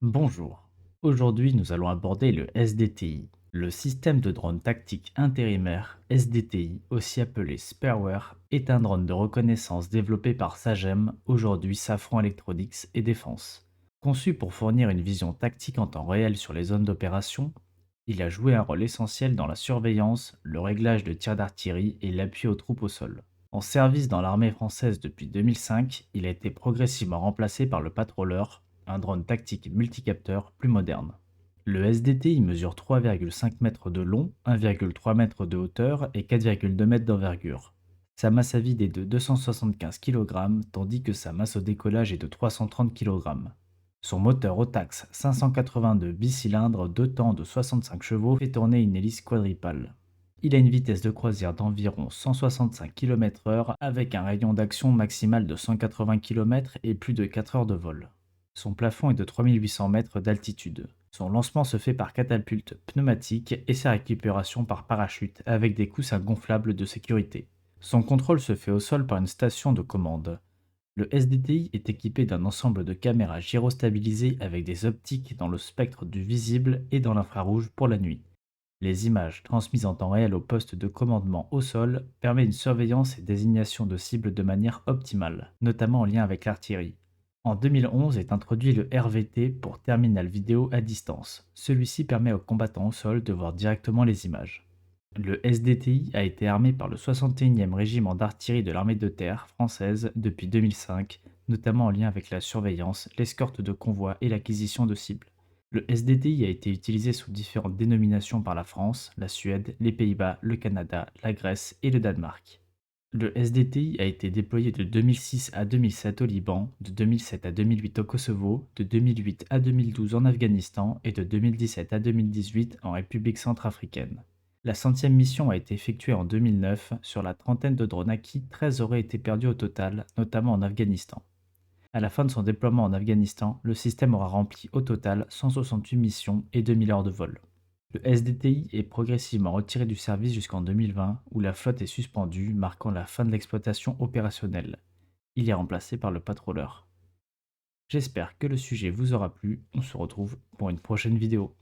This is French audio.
Bonjour. Aujourd'hui, nous allons aborder le SDTI, le système de drone tactique intérimaire SDTI, aussi appelé Spareware, est un drone de reconnaissance développé par Sagem, aujourd'hui Safran Electronics et Défense. Conçu pour fournir une vision tactique en temps réel sur les zones d'opération, il a joué un rôle essentiel dans la surveillance, le réglage de tirs d'artillerie et l'appui aux troupes au sol. En service dans l'armée française depuis 2005, il a été progressivement remplacé par le Patroller, un drone tactique multicapteur plus moderne. Le SDTI mesure 3,5 mètres de long, 1,3 mètres de hauteur et 4,2 mètres d'envergure. Sa masse à vide est de 275 kg, tandis que sa masse au décollage est de 330 kg. Son moteur Otax 582 bicylindres 2 temps de 65 chevaux fait tourner une hélice quadripale. Il a une vitesse de croisière d'environ 165 km/h avec un rayon d'action maximal de 180 km et plus de 4 heures de vol. Son plafond est de 3800 mètres d'altitude. Son lancement se fait par catapulte pneumatique et sa récupération par parachute avec des coussins gonflables de sécurité. Son contrôle se fait au sol par une station de commande. Le SDTI est équipé d'un ensemble de caméras gyrostabilisées avec des optiques dans le spectre du visible et dans l'infrarouge pour la nuit. Les images transmises en temps réel au poste de commandement au sol permettent une surveillance et désignation de cibles de manière optimale, notamment en lien avec l'artillerie. En 2011 est introduit le RVT pour terminal vidéo à distance. Celui-ci permet aux combattants au sol de voir directement les images. Le SDTI a été armé par le 61e régiment d'artillerie de l'armée de terre française depuis 2005, notamment en lien avec la surveillance, l'escorte de convois et l'acquisition de cibles. Le SDTI a été utilisé sous différentes dénominations par la France, la Suède, les Pays-Bas, le Canada, la Grèce et le Danemark. Le SDTI a été déployé de 2006 à 2007 au Liban, de 2007 à 2008 au Kosovo, de 2008 à 2012 en Afghanistan et de 2017 à 2018 en République centrafricaine. La centième mission a été effectuée en 2009. Sur la trentaine de drones acquis, 13 auraient été perdus au total, notamment en Afghanistan. À la fin de son déploiement en Afghanistan, le système aura rempli au total 168 missions et 2000 heures de vol. Le SDTI est progressivement retiré du service jusqu'en 2020, où la flotte est suspendue, marquant la fin de l'exploitation opérationnelle. Il est remplacé par le Patroller. J'espère que le sujet vous aura plu. On se retrouve pour une prochaine vidéo.